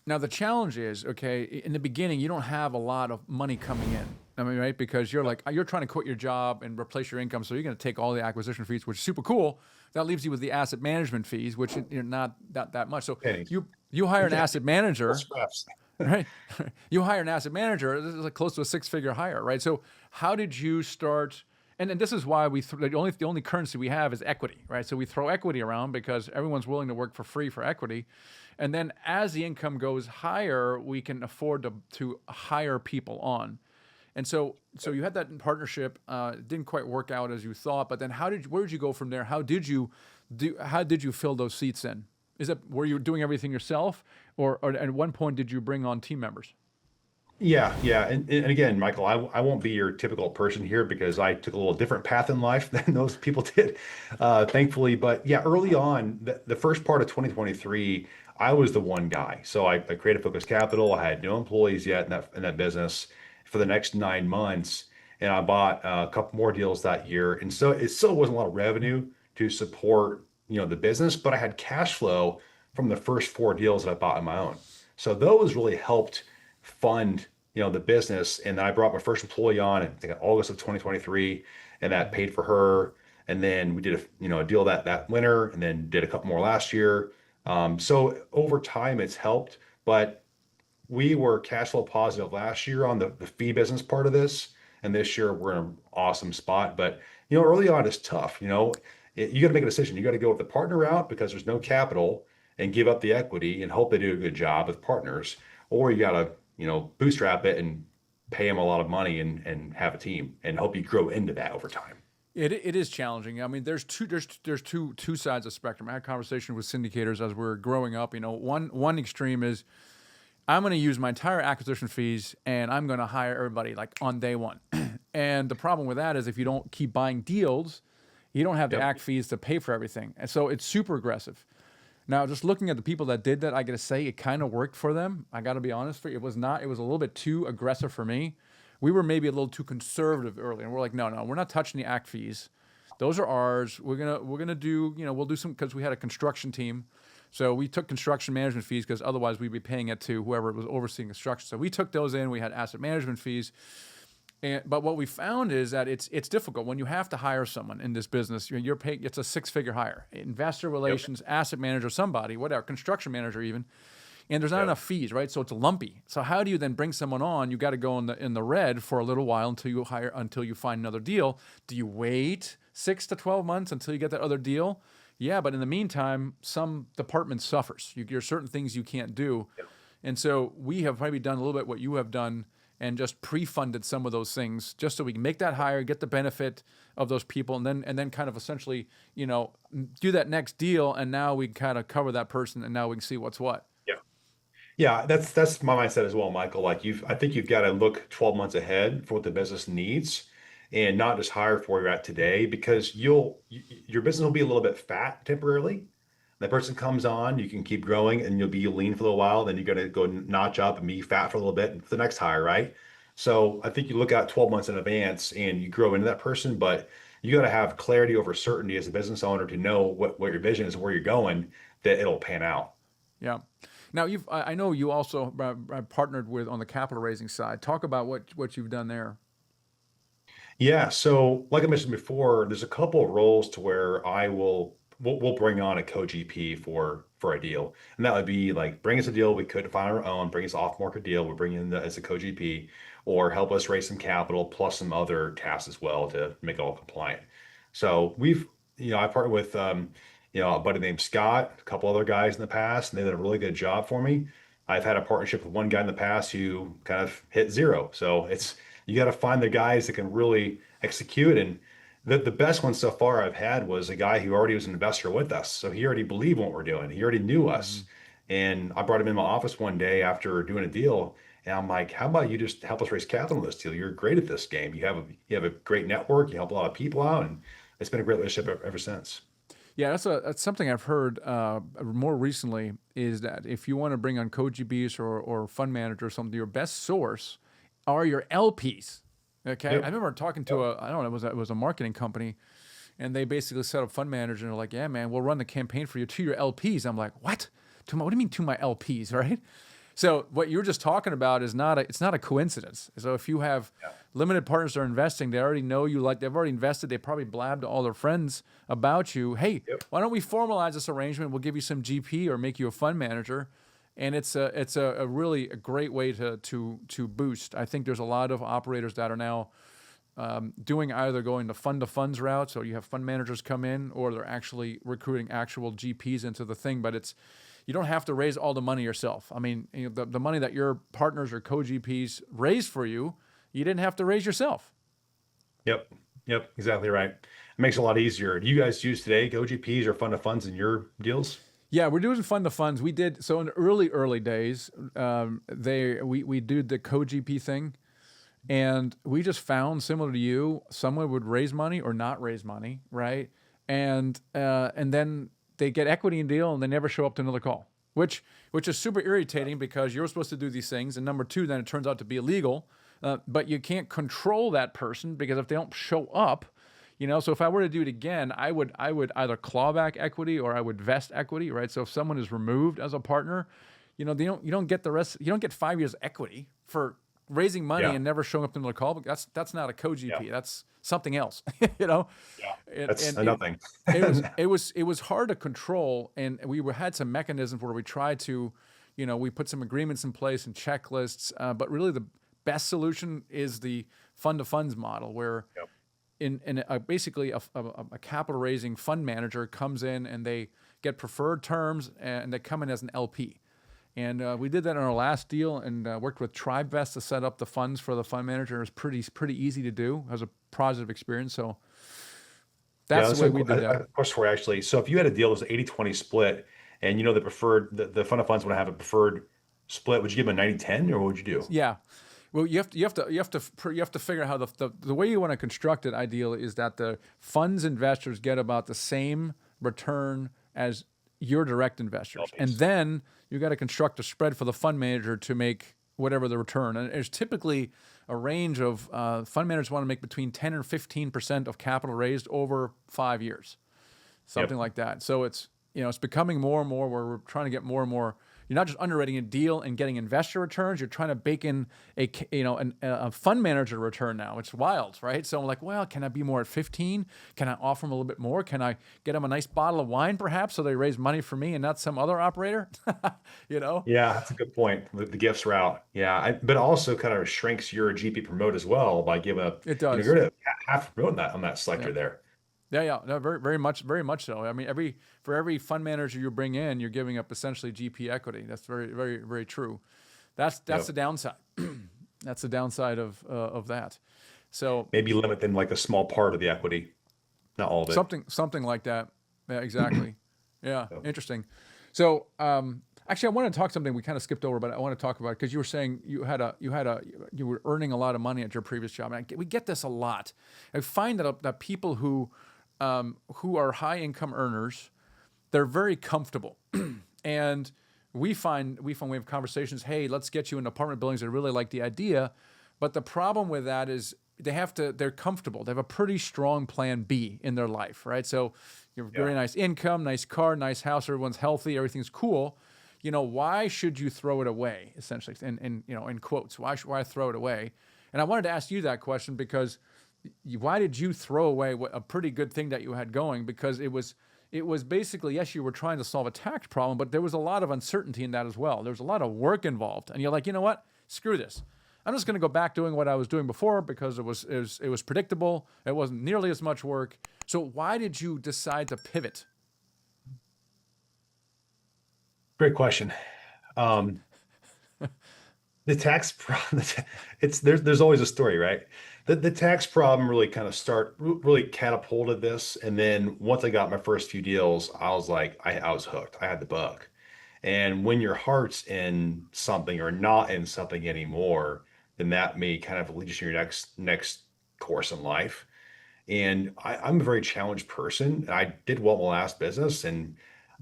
Now the challenge is, okay, in the beginning you don't have a lot of money coming in. I mean, right? Because you're trying to quit your job and replace your income, so you're going to take all the acquisition fees, which is super cool. That leaves you with the asset management fees, which are not that much. So Pennies. you hire an Yeah. asset Little manager, scraps. right? You hire an asset manager. This is like close to a six-figure hire, right? So how did you start? And this is why the only currency we have is equity, right? So we throw equity around because everyone's willing to work for free for equity, and then as the income goes higher, we can afford to hire people on. And so you had that in partnership. It didn't quite work out as you thought, but then where did you go from there? How did you fill those seats in? Were you doing everything yourself, or at one point did you bring on team members? Yeah, yeah. And again, Michael, I won't be your typical person here because I took a little different path in life than those people did, thankfully. But yeah, early on, the first part of 2023, I was the one guy. So I created Focus Capital. I had no employees yet in that business for the next 9 months. And I bought a couple more deals that year. And so it still wasn't a lot of revenue to support, the business, but I had cash flow from the first four deals that I bought on my own. So those really helped fund the business. And then I brought my first employee on in, I think, August of 2023, and that paid for her. And then we did a deal that winter, and then did a couple more last year. So over time it's helped, but we were cash flow positive last year on the fee business part of this, and this year we're in an awesome spot. But early on it's tough. You got to make a decision. You got to go with the partner route because there's no capital and give up the equity and hope they do a good job with partners, or you got to bootstrap it and pay them a lot of money and have a team and hope you grow into that over time. It is challenging. I mean, there's two sides of the spectrum. I had a conversation with syndicators as we are growing up. One extreme is I'm going to use my entire acquisition fees and I'm going to hire everybody like on day one. And the problem with that is if you don't keep buying deals, you don't have the Yep. act fees to pay for everything. And so it's super aggressive. Now, just looking at the people that did that, I got to say it kind of worked for them. I got to be honest with you. It was not, it was a little bit too aggressive for me. We were maybe a little too conservative early, and we're like, no, we're not touching the act fees. Those are ours. We're gonna do, we'll do some because we had a construction team. So we took construction management fees because otherwise we'd be paying it to whoever was overseeing construction. So we took those in. We had asset management fees. But what we found is that it's difficult when you have to hire someone in this business. You're paying, it's a six-figure hire, investor Yep. relations, asset manager, somebody, whatever, construction manager even, and there's not Yep. enough fees, right? So it's lumpy. So how do you then bring someone on? You got to go in the red for a little while until you find another deal. Do you wait 6 to 12 months until you get that other deal? Yeah, but in the meantime, some department suffers. There's certain things you can't do, Yep. and so we have probably done a little bit what you have done and just pre-funded some of those things just so we can make that hire, get the benefit of those people, and then kind of essentially, do that next deal, and now we kind of cover that person, and now we can see what's what. Yep. Yeah, that's my mindset as well, Michael. Like I think you've got to look 12 months ahead for what the business needs and not just hire for where you're at today because your business will be a little bit fat temporarily. That person comes on, you can keep growing and you'll be lean for a little while. Then you're going to go notch up and be fat for a little bit for the next hire, right? So I think you look out 12 months in advance and you grow into that person, but you got to have clarity over certainty as a business owner to know what your vision is and where you're going, that it'll pan out. Yeah. Now I know you also partnered with on the capital raising side. Talk about what you've done there. Yeah, so like I mentioned before, there's a couple of roles to where we'll bring on a co-GP for a deal, and that would be like bring us a deal we couldn't find on our own, bring us off market deal, we bring in as a co-GP, or help us raise some capital plus some other tasks as well to make it all compliant. So I partnered with a buddy named Scott, a couple other guys in the past, and they did a really good job for me. I've had a partnership with one guy in the past who kind of hit zero. So you got to find the guys that can really execute. And the best one so far I've had was a guy who already was an investor with us. So he already believed what we're doing. He already knew Hmm. us. And I brought him in my office one day after doing a deal. And I'm like, how about you just help us raise capital in this deal? You're great at this game. You have a great network. You help a lot of people out. And it's been a great relationship ever since. Yeah, that's something I've heard more recently is that if you want to bring on co-GBs or fund manager or something, your best source are your LPs. Okay, I Yep. remember talking to Yep. I don't know, it was a marketing company, and they basically set up fund manager and they're like, yeah, man, we'll run the campaign for you to your LPs. I'm like, what? What do you mean to my LPs, right? So what you were just talking about is it's not a coincidence. So if you have Yeah. limited partners that are investing, they already know you, like they've already invested. They probably blabbed to all their friends about you. Hey, Yep. why don't we formalize this arrangement? We'll give you some GP or make you a fund manager. And it's a really a great way to boost. I think there's a lot of operators that are now doing either going the fund to funds route, so you have fund managers come in, or they're actually recruiting actual GPs into the thing. But you don't have to raise all the money yourself. I mean, the money that your partners or co-GPs raised for you, you didn't have to raise yourself. Yep. Yep. Exactly right. It makes it a lot easier. Do you guys use today Go GPs or fund of funds in your deals? Yeah, we're doing fund to funds. We did so in the early days. We did the co-GP thing, and we just found, similar to you, someone would raise money or not raise money, right? And then they get equity in deal and they never show up to another call, which is super irritating because you're supposed to do these things, and number two, then it turns out to be illegal. But you can't control that person because if they don't show up, so if I were to do it again, I would either claw back equity or I would vest equity, right? So if someone is removed as a partner, you don't get the rest. You don't get 5 years equity for raising money Yeah. and never showing up to another call. But that's not a Yeah. co-GP. That's something else, you know. Yeah. And, That's and a nothing. it was hard to control, and had some mechanisms where we tried to, we put some agreements in place and checklists. But really, the best solution is the fund to funds model, where Yep. basically a capital raising fund manager comes in and they get preferred terms and they come in as an LP. And we did that in our last deal and worked with TribeVest to set up the funds for the fund manager. It was pretty easy to do. It was a positive experience. So Yeah. that's the way we did that. Of course, for actually, so if you had a deal that was 80-20 split and the fund of funds want to have a preferred split, would you give them a 90-10 or what would you do? Yeah. Well, you have to figure out how the way you want to construct it. Ideally, is that the funds investors get about the same return as your direct investors, and LPs. then you got to construct a spread for the fund manager to make whatever the return. And there's typically a range of fund managers want to make between 10 and 15% of capital raised over 5 years, something Yep. like that. So it's becoming more and more where we're trying to get more and more. You're not just underwriting a deal and getting investor returns. You're trying to bake in a fund manager return now. It's wild, right? So I'm like, well, can I be more at 15? Can I offer them a little bit more? Can I get them a nice bottle of wine, perhaps, so they raise money for me and not some other operator? you know? Yeah, that's a good point. The gifts route. Yeah. But also kind of shrinks your GP promote as well by giving up, It does. you're going to half promote on that Yeah. selector there. Yeah, no, very much so. I mean, for every fund manager you bring in, you're giving up essentially GP equity. That's very true. That's Yep. the downside. That's the downside of that. So Maybe limit them like a small part of the equity, not all of it. something like that. Yeah, exactly. Yeah, Yep. interesting. So actually, I want to talk something we kind of skipped over, but I want to talk about it because you were saying you were earning a lot of money at your previous job, and we get this a lot. I find that people who are high income earners, they're very comfortable, and we find we have conversations. Hey, let's get you in apartment buildings. I really like the idea, but the problem with that is they're comfortable. They have a pretty strong plan B in their life, right? So you have very Yeah. nice income, nice car, nice house. Everyone's healthy. Everything's cool. Why should you throw it away? Essentially, in quotes, why throw it away? And I wanted to ask you that question because why did you throw away a pretty good thing that you had going? Because it was basically, yes, you were trying to solve a tax problem, but there was a lot of uncertainty in that as well. There was a lot of work involved, and you're like, you know what? Screw this. I'm just going to go back doing what I was doing before because it was predictable. It wasn't nearly as much work. So why did you decide to pivot? Great question. Um, the tax problem, there's always a story, right? The tax problem really kind of really catapulted this. And then once I got my first few deals, I was like, I was hooked. I had the bug. And when your heart's in something or not in something anymore, then that may kind of lead you to your next course in life. And I'm a very challenged person. I did well in my last business, and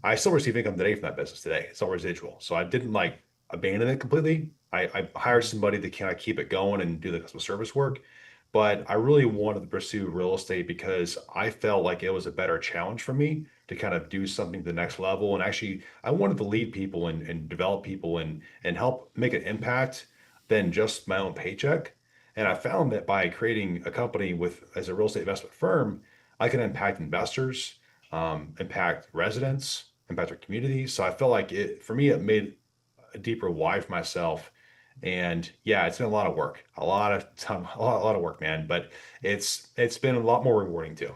I still receive income today from that business today. It's all residual. So I didn't like abandon it completely. I hired somebody to kind of keep it going and do the customer service work. But I really wanted to pursue real estate because I felt like it was a better challenge for me to kind of do something to the next level. And actually, I wanted to lead people and develop people and help make an impact than just my own paycheck. And I found that by creating a company with as a real estate investment firm, I can impact investors, impact residents, impact our communities. So I felt like it for me, it made a deeper why for myself. And yeah, it's been a lot of work, a lot of time, a lot of work, man. But it's been a lot more rewarding too.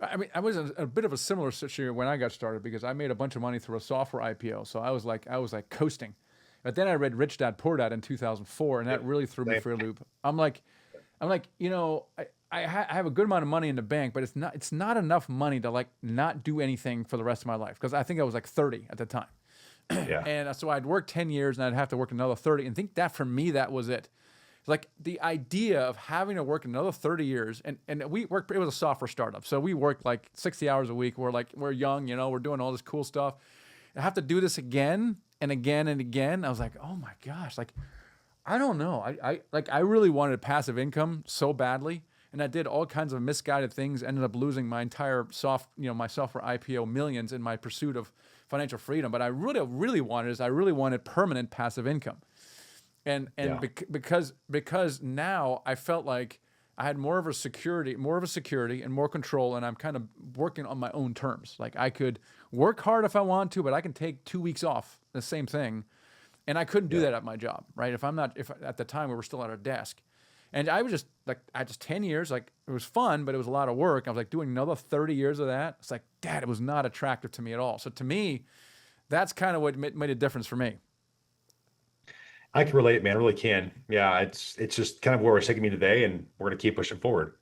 I mean, I was in a bit of a similar situation when I got started because I made a bunch of money through a software IPO. So I was like coasting. But then I read Rich Dad Poor Dad in 2004, and that Yep. really threw me Same. for a loop. I'm like, I have a good amount of money in the bank, but it's not enough money to like not do anything for the rest of my life because I think I was like 30 at the time. Yeah. And so I'd work 10 years and I'd have to work another 30. And I think that for me, that was it. Like the idea of having to work another 30 years and we worked, it was a software startup. So we worked like 60 hours a week. We're young, we're doing all this cool stuff. I have to do this again and again and again. I was like, oh my gosh, like, I don't know. I really wanted passive income so badly. And I did all kinds of misguided things, ended up losing my entire my software IPO millions in my pursuit of financial freedom. But really wanted permanent passive income. And Yeah. because now I felt like I had more of a security and more control, and I'm kind of working on my own terms. Like I could work hard if I want to, but I can take 2 weeks off. The same thing, and I couldn't do Yeah. that at my job, right? If at the time we were still at our desk, and I was just like, I just 10 years, like it was fun, but it was a lot of work. I was like doing another 30 years of that. It's like, Dad, it was not attractive to me at all. So to me, that's kind of what made a difference for me. I can relate, man. I really can. Yeah, it's just kind of where it's taking me today, and we're gonna keep pushing forward.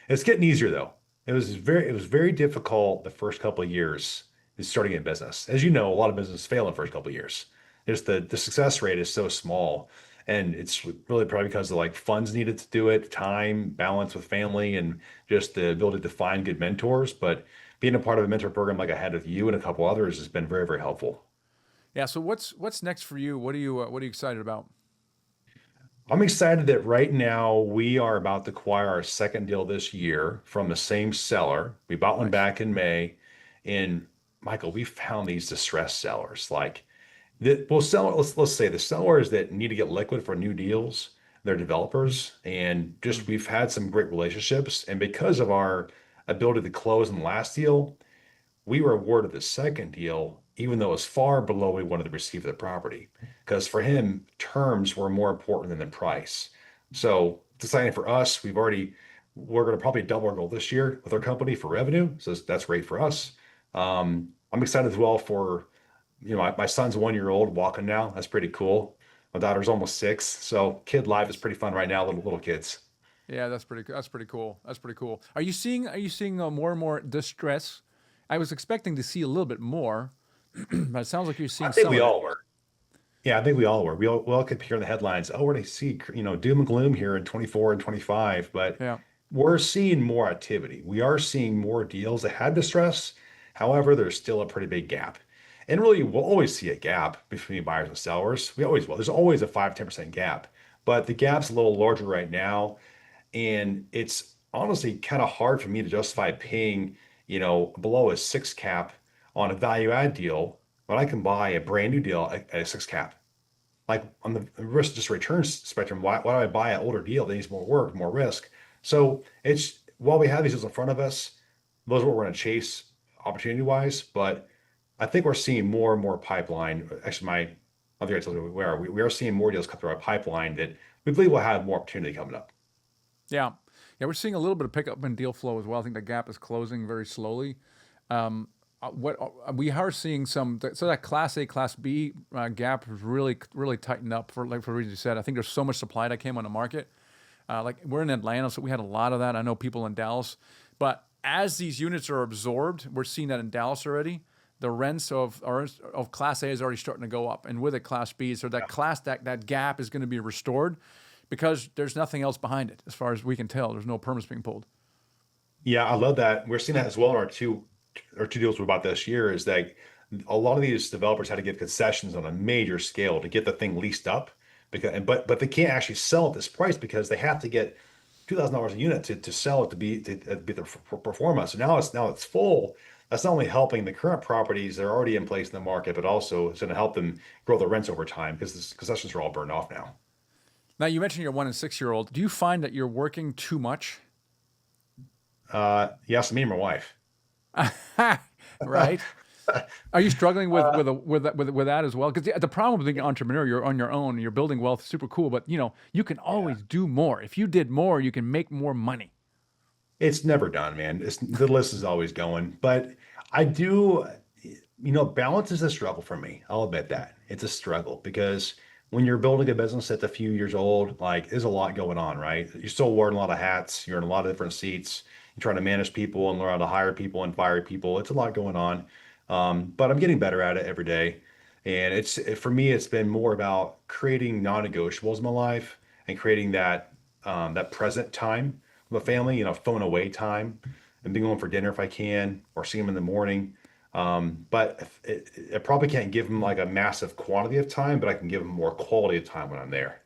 It's getting easier though. It was very difficult the first couple of years is starting in business. As you know, a lot of businesses fail in the first couple of years. Just the success rate is so small. And it's really probably because of like funds needed to do it, time, balance with family, and just the ability to find good mentors. But being a part of a mentor program like I had with you and a couple others has been very, very helpful. Yeah. So what's next for you? What are you excited about? I'm excited that right now we are about to acquire our second deal this year from the same seller. We bought one Nice. back in May. And Michael, we found these distressed sellers. Like that will sell, let's say the sellers that need to get liquid for new deals, they're developers. And just Mm. we've had some great relationships. And because of our ability to close in the last deal, we were awarded the second deal, even though it was far below what we wanted to receive the property. Because for him, terms were more important than the price. So deciding for us, we're going to probably double our goal this year with our company for revenue. So that's great for us. I'm excited as well for, my son's 1 year old walking now. That's pretty cool. My daughter's almost 6. So kid life is pretty fun right now, little kids. Yeah, that's pretty cool. That's pretty coll. Are you seeing more and more distress? I was expecting to see a little bit more, but it sounds like you're I seeing think some we of it. all were. Yeah, I think we all were. We all could hear in the headlines, oh, we're going to see, doom and gloom here in 24 and 25, but Yeah. we're seeing more activity. We are seeing more deals that had distress. However, there's still a pretty big gap. And really, we'll always see a gap between buyers and sellers. We always will. There's always a 5-10% gap, but the gap's a little larger right now. And it's honestly kind of hard for me to justify paying, below a 6 cap on a value add deal when I can buy a brand new deal at a 6 cap. Like on the risk just returns spectrum, why do I buy an older deal that needs more work, more risk? So it's while we have these deals in front of us, those are what we're going to chase opportunity wise. But I think we're seeing more and more pipeline. Actually, I think I told you we are seeing more deals come through our pipeline that we believe will have more opportunity coming up. Yeah. Yeah, we're seeing a little bit of pickup in deal flow as well. I think the gap is closing very slowly. What we are seeing so that Class A, Class B gap has really tightened up for the reasons you said. I think there's so much supply that came on the market. Like we're in Atlanta, so we had a lot of that. I know people in Dallas, but as these units are absorbed, we're seeing that in Dallas already. The rents of Class A is already starting to go up, and with it, Class B. So that gap is going to be restored because there's nothing else behind it, as far as we can tell. There's no permits being pulled. Yeah, I love that. We're seeing that as well in our two deals we bought this year is that a lot of these developers had to give concessions on a major scale to get the thing leased up but they can't actually sell at this price because they have to get $2,000 a unit to sell it to be the performance. So now it's full. that's not only helping the current properties that are already in place in the market, but also it's going to help them grow the rents over time because the concessions are all burned off now. Now, you mentioned your 1 and 6 year old. Do you find that you're working too much? Yes, me and my wife. Right? Are you struggling with that as well? Because the problem with being an entrepreneur, you're on your own, you're building wealth, super cool. But you can Yeah. always do more. If you did more, you can make more money. It's never done, man. The list is always going, but I do, balance is a struggle for me. I'll admit that it's a struggle because when you're building a business that's a few years old, like there's a lot going on, right? You're still wearing a lot of hats. You're in a lot of different seats. You're trying to manage people and learn how to hire people and fire people. It's a lot going on. But I'm getting better at it every day. And for me, it's been more about creating non-negotiables in my life and creating that present time with my family, phone away time and being home for dinner if I can, or see them in the morning. But I probably can't give them like a massive quantity of time, but I can give them more quality of time when I'm there.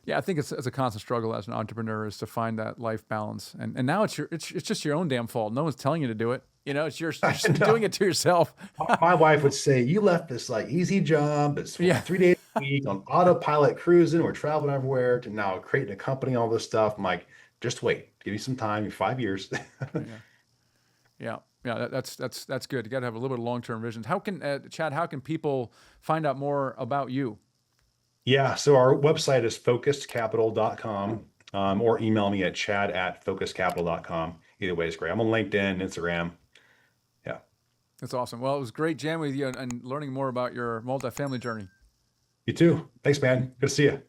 Yeah, I think it's a constant struggle as an entrepreneur is to find that life balance. And now it's just your own damn fault. No one's telling you to do it. You're I doing know. it to yourself. My wife would say, "You left this like easy job. It's Yeah. 3 days a week on autopilot cruising. We're traveling everywhere to now creating a company, all this stuff." I'm like, just wait, give me some time, 5 years. Yeah. Yeah. Yeah. That's good. You got to have a little bit of long term vision. How can Chad? How can people find out more about you? Yeah, so our website is focusedcapital.com, or email me at chad@focusedcapital.com. Either way is great. I'm on LinkedIn, Instagram. Yeah. That's awesome. Well, it was great jamming with you and learning more about your multifamily journey. You too. Thanks, man. Good to see you.